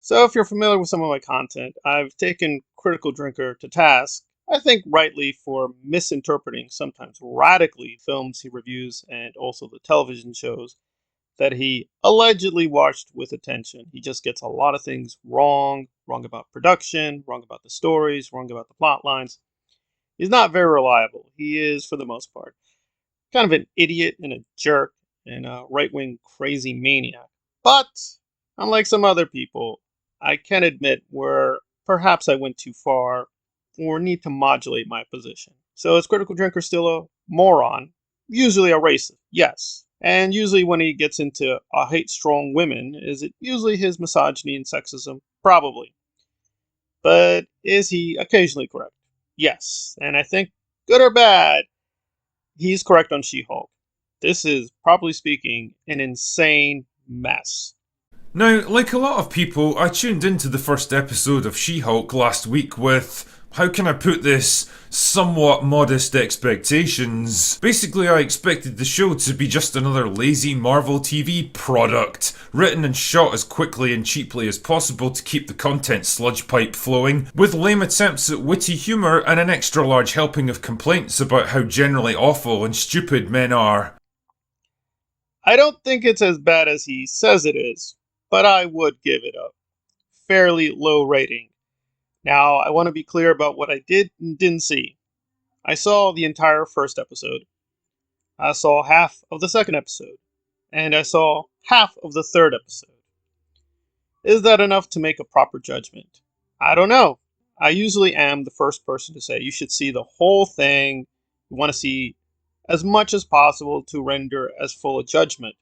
So, if you're familiar with some of my content, I've taken Critical Drinker to task, I think rightly, for misinterpreting, sometimes radically, films he reviews and also the television shows that he allegedly watched with attention. He just gets a lot of things wrong, wrong about production, wrong about the stories, wrong about the plot lines. He's not very reliable. He is, for the most part, kind of an idiot and a jerk and a right wing crazy maniac. But, unlike some other people, I can admit where perhaps I went too far or need to modulate my position. So, is Critical Drinker still a moron? Usually a racist, yes. And usually when he gets into I hate strong women, is it usually his misogyny and sexism? Probably. But is he occasionally correct? Yes. And I think, good or bad, he's correct on She Hulk. This is, properly speaking, an insane mess. Now, like a lot of people, I tuned into the first episode of She Hulk last week with, how can I put this, somewhat modest expectations. Basically, I expected the show to be just another lazy Marvel TV product, written and shot as quickly and cheaply as possible to keep the content sludge pipe flowing, with lame attempts at witty humour and an extra large helping of complaints about how generally awful and stupid men are. I don't think it's as bad as he says it is, but I would give it a fairly low rating. Now, I want to be clear about what I did and didn't see. I saw the entire first episode, I saw half of the second episode, and I saw half of the third episode. Is that enough to make a proper judgment? I don't know. I usually am the first person to say you should see the whole thing. You want to see as much as possible to render as full a judgment.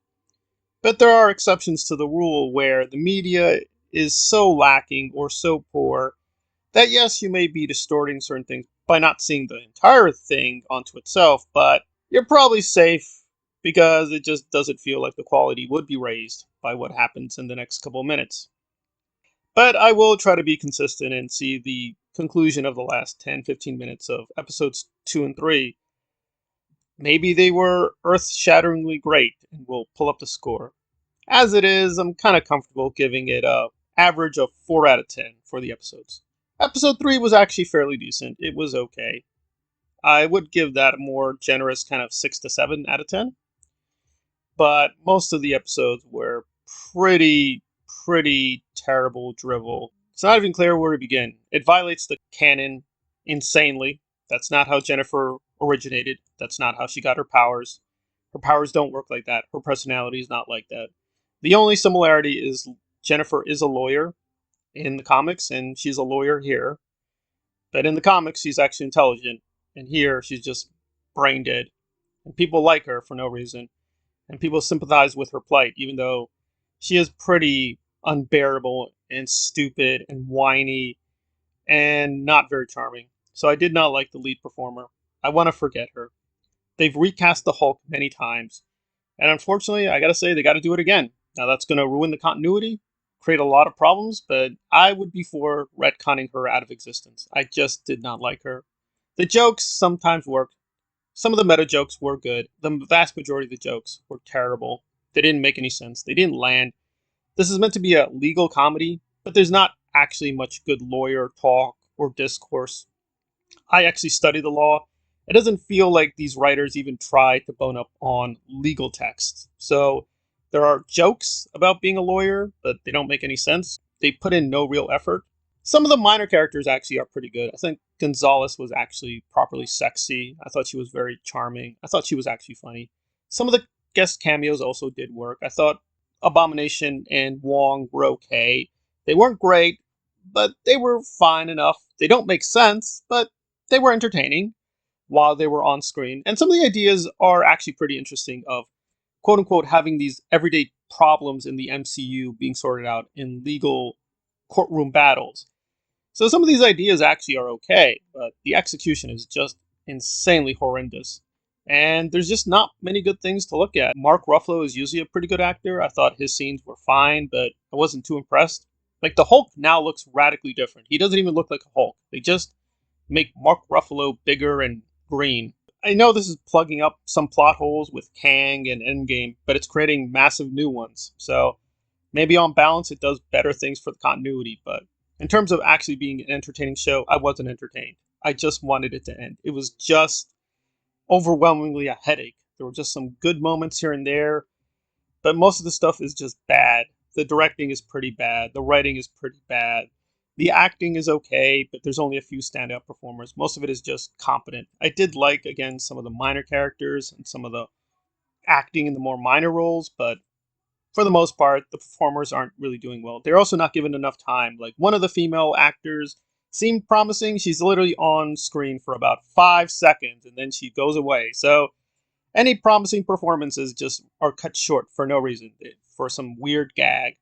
But there are exceptions to the rule where the media is so lacking or so poor that yes, you may be distorting certain things by not seeing the entire thing onto itself, but you're probably safe because it just doesn't feel like the quality would be raised by what happens in the next couple of minutes. But I will try to be consistent and see the conclusion of the last 10-15 minutes of episodes 2 and 3. Maybe they were earth shatteringly great and we'll pull up the score. As it is, I'm kind of comfortable giving it a average of 4 out of 10 for the episodes. Episode 3 was actually fairly decent. It was okay. I would give that a more generous kind of 6 to 7 out of 10. But most of the episodes were pretty, pretty terrible drivel. It's not even clear where to begin. It violates the canon insanely. That's not how Jennifer originated. That's not how she got her powers. Her powers don't work like that. Her personality is not like that. The only similarity is Jennifer is a lawyer in the comics, and she's a lawyer here. But in the comics, she's actually intelligent, and here she's just brain dead. And people like her for no reason, and people sympathize with her plight, even though she is pretty unbearable and stupid and whiny and not very charming. So I did not like the lead performer. I want to forget her. They've recast the Hulk many times, and unfortunately, I gotta say, they gotta do it again. Now, that's gonna ruin the continuity, create a lot of problems, but I would be for retconning her out of existence. I just did not like her. The jokes sometimes worked. Some of the meta jokes were good. The vast majority of the jokes were terrible. They didn't make any sense. They didn't land. This is meant to be a legal comedy, but there's not actually much good lawyer talk or discourse. I actually study the law. It doesn't feel like these writers even try to bone up on legal texts. So there are jokes about being a lawyer, but they don't make any sense. They put in no real effort. Some of the minor characters actually are pretty good. I think Gonzalez was actually properly sexy. I thought she was very charming. I thought she was actually funny. Some of the guest cameos also did work. I thought Abomination and Wong were okay. They weren't great, but they were fine enough. They don't make sense, but they were entertaining while they were on screen. And some of the ideas are actually pretty interesting of quote unquote having these everyday problems in the MCU being sorted out in legal courtroom battles. So some of these ideas actually are okay, but the execution is just insanely horrendous. And there's just not many good things to look at. Mark Ruffalo is usually a pretty good actor. I thought his scenes were fine, but I wasn't too impressed. Like the Hulk now looks radically different. He doesn't even look like a Hulk. They just make Mark Ruffalo bigger and green. I know this is plugging up some plot holes with Kang and Endgame, but it's creating massive new ones. So Maybe on balance, it does better things for the continuity, but in terms of actually being an entertaining show, I wasn't entertained. I just wanted it to end. It was just overwhelmingly a headache. There were just some good moments here and there, but most of the stuff is just bad. The directing is pretty bad. The writing is pretty bad. The acting is okay, but there's only a few standout performers. Most of it is just competent. I did like, again, some of the minor characters and some of the acting in the more minor roles, but for the most part, the performers aren't really doing well. They're also not given enough time. Like, one of the female actors seemed promising. She's literally on screen for about 5 seconds and then she goes away. So any promising performances just are cut short for no reason, for some weird gag.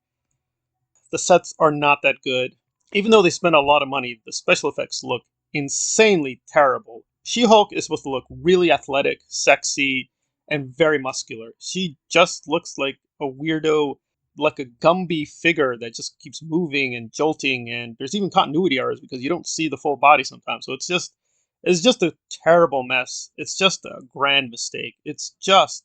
The sets are not that good. Even though they spent a lot of money, the special effects look insanely terrible. She-Hulk is supposed to look really athletic, sexy, and very muscular. She just looks like a weirdo, like a Gumby figure that just keeps moving and jolting, and there's even continuity errors because you don't see the full body sometimes. So it's just a terrible mess. It's just a grand mistake. It's just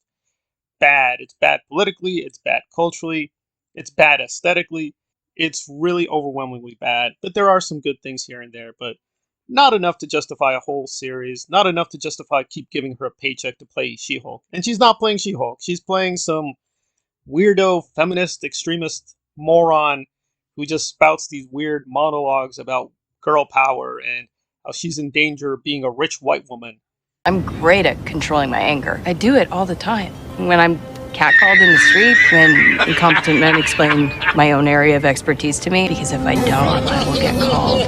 bad. It's bad politically, it's bad culturally, it's bad aesthetically. It's really overwhelmingly bad. But there are some good things here and there, but not enough to justify a whole series, not enough to justify keep giving her a paycheck to play She-Hulk. And she's not playing She-Hulk. She's playing some weirdo feminist extremist moron who just spouts these weird monologues about girl power and how she's in danger of being a rich white woman. I'm great at controlling my anger. I do it all the time. When I'm catcalled in the street, when incompetent men explain my own area of expertise to me, because if I don't, I will get called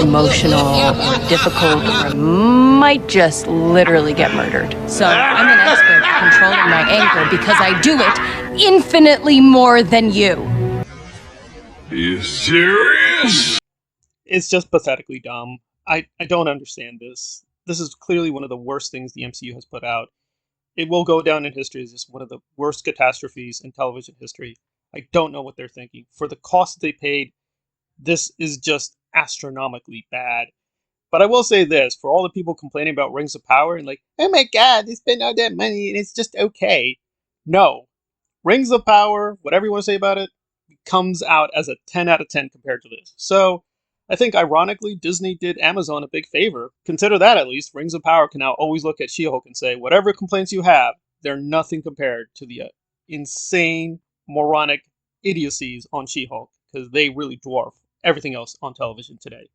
emotional or difficult, or I might just literally get murdered. So I'm an expert at controlling my anger because I do it infinitely more than you. Are you serious? It's just pathetically dumb. I don't understand this. This is clearly one of the worst things the MCU has put out. It will go down in history as just one of the worst catastrophes in television history. I don't know what they're thinking. For the cost they paid, this is just astronomically bad. But I will say this, for all the people complaining about Rings of Power and like, oh my god, they spent all that money and it's just okay. No. Rings of Power, whatever you want to say about it, comes out as a 10 out of 10 compared to this. So I think ironically, Disney did Amazon a big favor. Consider that at least. Rings of Power can now always look at She-Hulk and say, whatever complaints you have, they're nothing compared to the insane, moronic idiocies on She-Hulk, because they really dwarf everything else on television today.